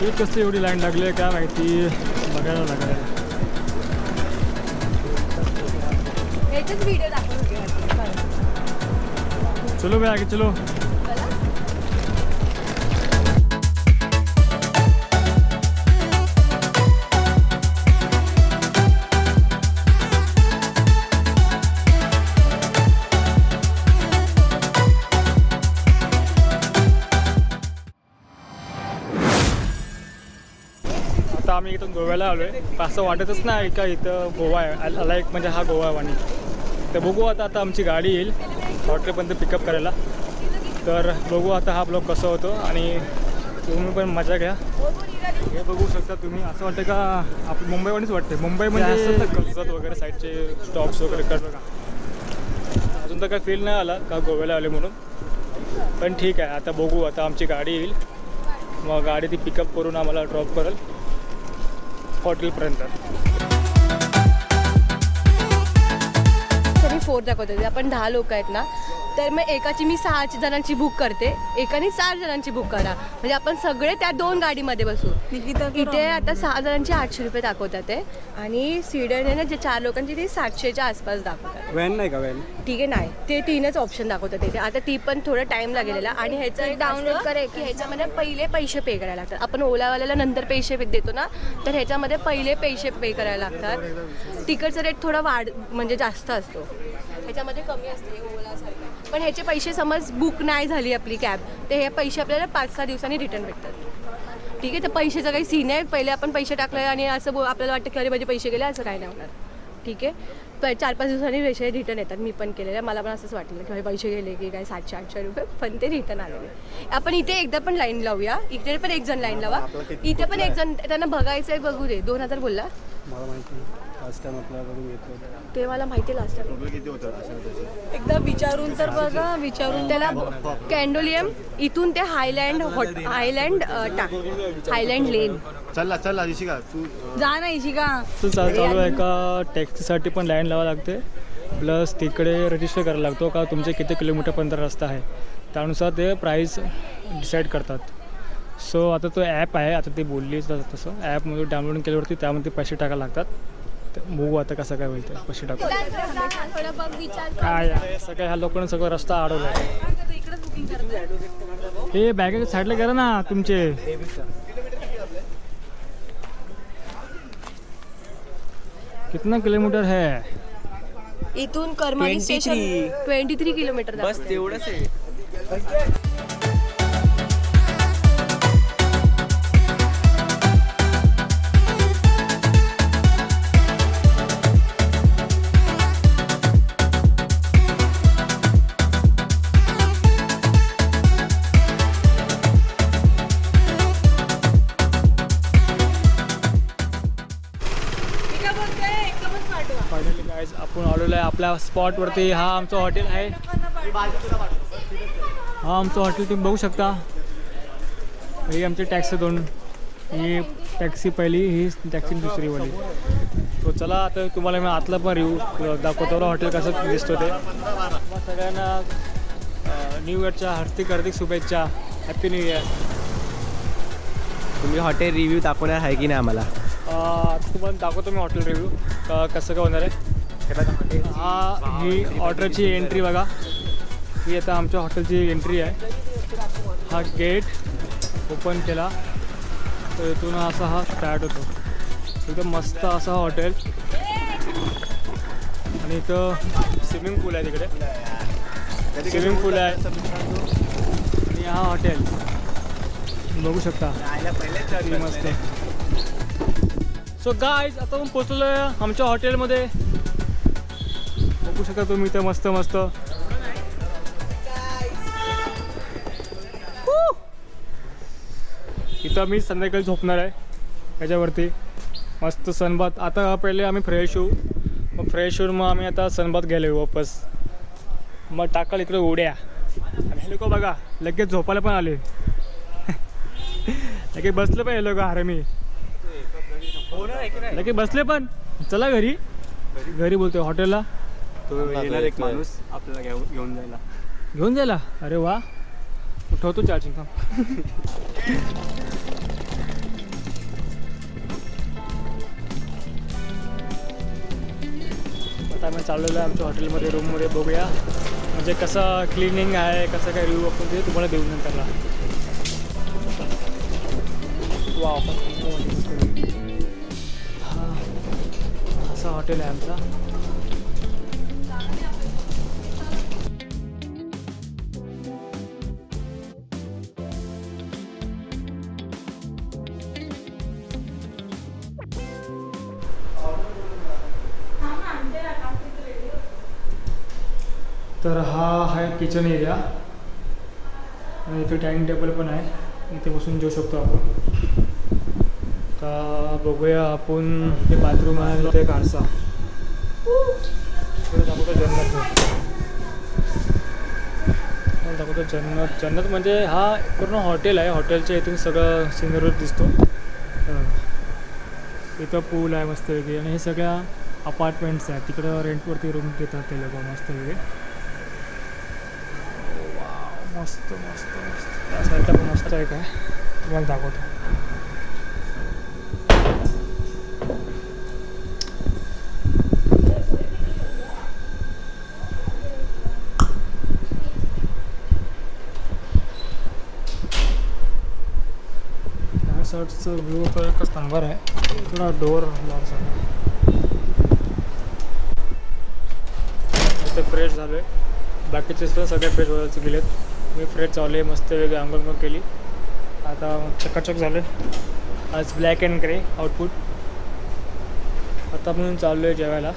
हे कसं एवढी लाईन लागली आहे काय माहिती, बघायला लागेल. याचेच व्हिडिओ दाखवून होते. चलो बे आगे चलो. आता आम्ही इथून गोव्याला आलो आहे. असं वाटतच नाही का इथं गोवा आहे, लाईक म्हणजे हा गोवा आहे. आणि तर बघू आता आमची गाडी येईल हॉटेलपर्यंत पिकअप करायला. तर बघू आता हा ब्लॉग कसा होतो आणि तुम्ही पण मजा घ्या. हे बघू शकता तुम्ही, असं वाटतं का आपण मुंबईवाणीच वाटते. मुंबई म्हणजे कर्जत वगैरे साईडचे स्टॉप्स वगैरे कर बघा. अजून तर काही फील नाही आला का गोव्याला आले म्हणून, पण ठीक आहे. आता बघू, आता आमची गाडी येईल, मग गाडी ती पिकअप करून आम्हाला ड्रॉप करेल हॉटेलपर्यंत. तरी 4 दाखवते. आपण 10 लोक आहेत ना, तर मग एकाची मी 6 जणांची बुक करते, एकाने 4 जणांची बुक करा, म्हणजे आपण सगळे त्या 2 गाडीमध्ये बसू. इथे आता 6 जणांची 800 रुपये दाखवतात आहे आणि सीडर आहे ना जे 4 लोकांची ती 700च्या आसपास दाखवतात. व्हॅन नाही का व्हॅन? ठीक आहे, नाही ते 3च ऑप्शन दाखवतात इथे. आता ती पण थोडं टाइम लागलेला आणि ह्याचं एक डाउनलोड करे की ह्याच्यामध्ये पहिले पैसे पे करायला लागतात. आपण ओलावाल्याला नंतर पैसे देतो ना, तर ह्याच्यामध्ये पहिले पैसे पे करायला लागतात. तिकडचा रेट थोडा म्हणजे जास्त असतो, ह्याच्यामध्ये कमी असते ओलासारखं. पण ह्याचे पैसे समज बुक नाही झाली आपली कॅब, तर हे पैसे आपल्याला 5-6 दिवसांनी रिटर्न भेटतात. ठीक आहे, तर पैशाचा काही सीन आहे. पहिले आपण पैसे टाकले आणि असं आपल्याला वाटतं की अरे माझे पैसे गेले, असं काय नाही होणार. ठीक आहे, 4-5 दिवसांनी पैसे रिटर्न येतात. मी पण केलेलं आहे, मला पण असंच वाटलं की पैसे गेले की काय 700-800 रुपये, पण ते रिटर्न आलेले. आपण इथे एकदा पण लाईन लावूया, इथे पण एक जण लाईन लावा, इथे पण एक जण त्यांना बघायचं आहे. बघू दे. 2000 बोलला मला माहिती नाही. लास्ट टाइम आपल्याला बघून घेतलं ते मला माहिती. लास्ट टाइम किती होतं एकदा विचारून तर बघा, विचारून त्याला. कॅन्डोलियम इथून ते हायलँड लेन. चला इशिका तू जा ना इशिका. चालू आहे का टॅक्सीसाठी पण लाईन लावावं लागते, प्लस तिकडे रजिस्टर करायला लागतो का तुमचे किती किलोमीटरपर्यंत रस्ता आहे, त्यानुसार ते प्राईस डिसाईड करतात. सो आता तो ॲप आहे, आता ते बोलली तसं ॲपमध्ये डाउनलोड केल्यावरती त्यामध्ये पैसे टाकायला लागतात. तर बघू आता कसं काय होईल ते पैसे टाकून. काय सगळ्या ह्या लोकांना सगळं रस्ता अडवला आहे. हे बॅगेच्या साईडला करा ना तुमचे. कितना किलोमीटर है इथून करमाली स्टेशन? 23 किलोमीटर. बस तेवढंच आहे. फायनली गाईज आपण आलेलो आहे आपल्या स्पॉटवरती. हा आमचं हॉटेल आहे, हा आमचं हॉटेल तुम्ही बघू शकता. ही आमची टॅक्सी 2, ही टॅक्सी पहिली, ही टॅक्सी दुसरीवाली. तो चला आता तुम्हाला मी आतला पण रिव्ह्यू दाखवतो हॉटेल कसं दिसतो ते. सगळ्यांना न्यू इयरच्या हार्दिक शुभेच्छा, हॅपी न्यू इयर. तुम्ही हॉटेल रिव्ह्यू दाखवणार आहे की नाही आम्हाला? तुम्हाला दाखवतो मी हॉटेल रिव्ह्यू कसं काय होणार आहे. ही ऑर्डरची एंट्री बघा, ही आता आमच्या हॉटेलची एंट्री आहे. हा गेट ओपन केला तर इथून असा हा स्टार्ट होतो. एकदम मस्त असा हॉटेल आणि इथं स्विमिंग पूल आहे, तिकडे स्विमिंग पूल आहे आणि हा हॉटेल बघू शकता मस्त. सो गाईज आता आपण पोचलो आहे आमच्या हॉटेलमध्ये, बघू शकता तुम्ही इथं मस्त मस्त. इथं मी संध्याकाळी झोपणार आहे याच्यावरती मस्त सनबाथ. आता पहिले आम्ही फ्रेश होऊ, मग फ्रेश होऊन मग आम्ही आता सनबाथ घ्यायला येऊ वापस. मग टाकाल इकडे उड्या आणि हे लोक बघा लगेच झोपायला पण आले. लगेच बसले पण हे लोक हरमी, लगेच बसले पण. चला घरी बोलतोय हॉटेलला. तो येणार एक माणूस आपल्याला घेऊन जायला. अरे वा, ठेवतो चार्जिंग. चाललेलं आहे आमच्या हॉटेलमध्ये रूममध्ये. बघूया म्हणजे कसं क्लिनिंग आहे, कसं काय रिव्ह्यू आपण ते तुम्हाला देऊन नंतरला. वा हां असं हॉटेल आहे आमचा. तर हा आहे किचन एरिया आणि इथे डायनिंग टेबल पण आहे, इथे बसून जेवू शकतो आपण. तर बघूया आपण ते बाथरूम आहे ते आरसा. दाखवतो जन्नत, दाखवतो जन्नत. जन्नत म्हणजे हा पूर्ण हॉटेल आहे. हॉटेलच्या इथून सगळं सिनरी दिसतो. इथं पूल आहे मस्त वेगळी आणि हे सगळ्या अपार्टमेंट्स आहेत. तिकडं रेंटवरती रूम देतात ते लोक मस्त वेगळे. मस्त मस्त मस्त. त्या साईडला पण मस्त आहे काय तुम्हाला दाखवतो. त्या साईडचं व्ह्यू तर एकच नंबर आहे. थोडा डोर लॉक झाला. इथे फ्रेश झालो आहे. बाकीचे सुद्धा सगळे फ्रेश व्हायचे गेलेत. मी फ्रेश झालो आहे, मस्त वेगळी आंघोळ पण केली. आता चकाचक झालं आहे. आज ब्लॅक अँड ग्रे आउटपुट. आता म्हणून चाललो आहे जेवायला.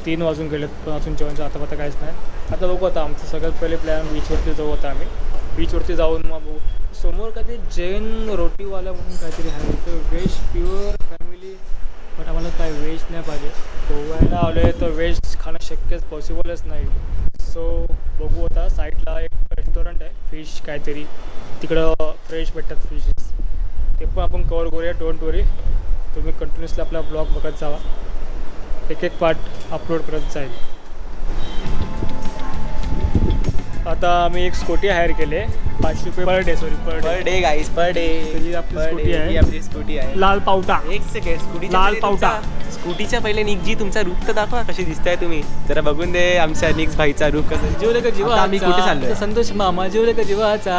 3 वाजून गेलेत पण अजून जेवणचं आता काहीच नाही. आता बघू आता आमचं सगळ्यात पहिले प्लॅन बीचवरती जाऊ. आता आम्ही बीचवरती जाऊन मग बघू. समोर काहीतरी जैन रोटीवाला म्हणून काहीतरी आहे. तर व्हेज प्युअर फॅमिली, पण आम्हाला काय व्हेज नाही पाहिजे. गोव्याला आलो आहे तर व्हेज खाणं शक्यच पॉसिबलच नाही. सो बघू आता साईडला एक रेस्टॉरंट आहे फिश काहीतरी, तिकडं फ्रेश भेटतात फिशेस. ते पण आपण कवर करूया. डोंट वरी, तुम्ही कंटिन्युअसली आपला ब्लॉग बघत जावा. एक एक पार्ट अपलोड करत जाईल. आता आम्ही एक स्कूटी हायर केले. 500 रुपये per day. Sorry per day guys, per day. ही आपली स्कूटी आहे. आपली स्कूटी आहे. लाल पावटा. एक सेकंड, स्कूटीच्या लाल पहिले पावटा. स्कूटीच्या पहिले निक जी तुमचा रूप तर दाखवा, कशी दिसताय तुम्ही. जरा बघून दे आमच्या निक्स भाईचा रूप कसं. जेवले का जीवा. आम्ही कुठे चाललोय? संतोष मामा जेवले का जीवाचा.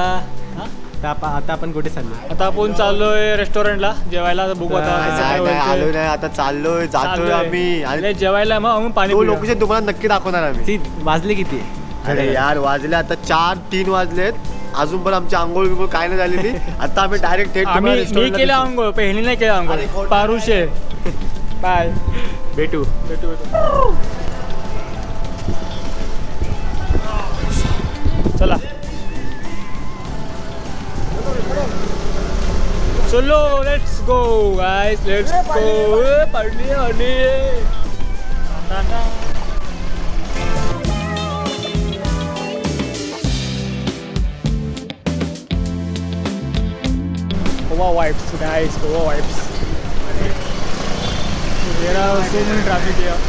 आता आपण कुठे चाललोय? आता आपण चाललोय रेस्टॉरंटला जेवायला. बघू आता कसं काय नाही आलो होतंय. नाही, आता चाललोय जातोय आम्ही. आणि आणि जेवायला मग आम्ही पाणी तो पिऊया. लोकेशन तुम्हाला नक्की दाखवणार आम्ही. ती वाजले किती? अरे यार वाजले आता 4-3 वाजलेत. अजून पण आमची आंघोळ बिंघोळ काय नाही झालेली. आता आम्ही डायरेक्ट थेट आम्ही मी केलं आंघोळ, पहिली नाही केलं अरे आंघोळ. खोटं पारुशे बाय. भेटू. भेटू. चला चलो let's go guys, let's go. Party आणि Goa vibes guys, Goa vibes. There are so many traffic here.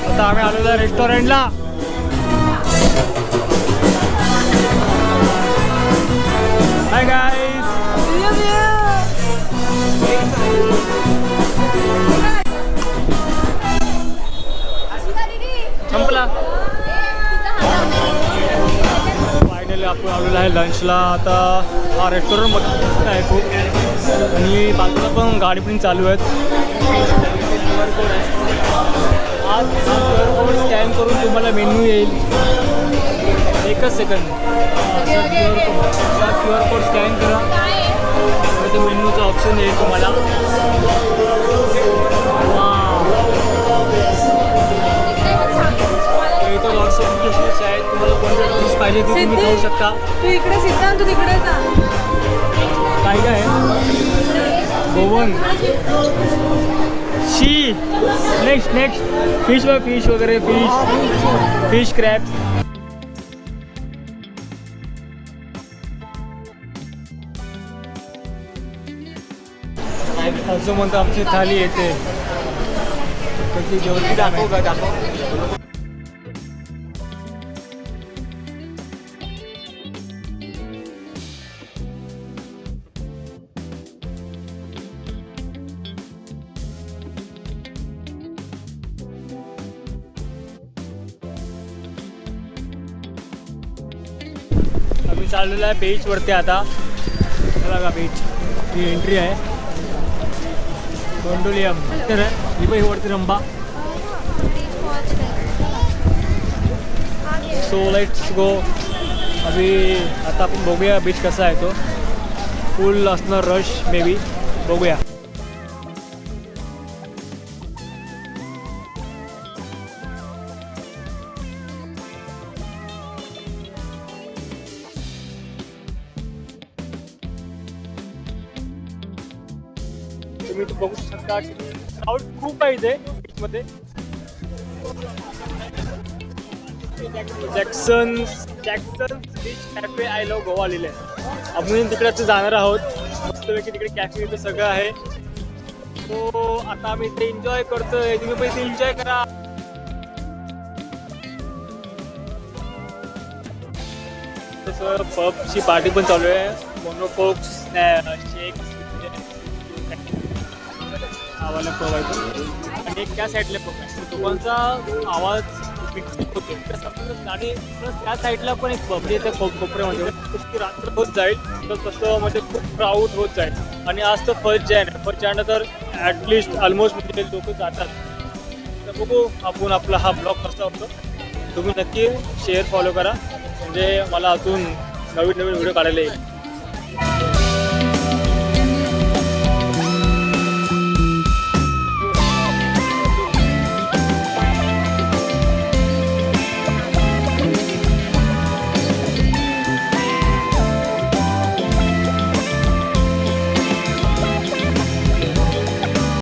आता आम्ही आलेलो आहे रेस्टॉरंटला. Hi guys. संपला. फायनली आपण आलेलो आहे लंचला. आता हा रेस्टॉरंट मस्त आहे खूप. आणि बाजूला पण गाडी पण चालू आहेत. आज QR कोड स्कॅन करून तुम्हाला मेन्यू येईल. एकच सेकंड. QR कोड स्कॅन करा, ते मेन्यूचं ऑप्शन येईल तुम्हाला. इथं लॉट्स ऑफ डिशेस आहेत. तुम्हाला कोणत्या डिश पाहिजे ती तुम्ही खाऊ शकता. तू इकडे सिद्धांत, तू तिकडे जा. काय काय गोवन शी. नेक्स्ट फिश वगैरे. Fish crabs. अजून म्हणतो आमची थाली येते. कशी जेवण दाखव का दाखव. आम्ही चाललेलो आहे बीचवरती आता. हे बघा बीच, ही एंट्री आहे. गोंडोलियम तर ही पण वरती रंबा. So let's go. अभी आता आपण बघूया बीच कसा आहे तो. फुल असणार रश मे बी, बघूया. तुम्ही तो बघू शकता क्राऊड खूप आहे इथे बीचमध्ये. Jackson beach cafe I love Goa लिहिलं आहे. आपण तिकडे आता जाणार आहोत. मस्तपैकी तिकडे कॅफे इथे सगळं आहे. तो आता आम्ही इथे एन्जॉय करतोय. तुम्ही पण इथे एन्जॉय करा. तसं पबची पार्टी पण चालू आहे. मोनोकोक्स शेक्स आवाला पब आहे तो. आणि एक त्या साईडला पब आहे. दोघांचा आवाज मिक्सिंग होतो. आणि प्लस त्या साईडला पण एक पब त्या कोपऱ्यामध्ये ती रात्र होत जाईल. तर तसं म्हणजे खूप क्राऊड होत जाईल. आणि आज तर फर्स्ट जॅन तर ॲटलिस्ट ऑलमोस्ट म्हणजे लोक जातात. तर बघू आपण आपला हा ब्लॉग कसा होतो. तुम्ही नक्की शेअर फॉलो करा म्हणजे मला अजून नवीन व्हिडिओ काढायला येईल.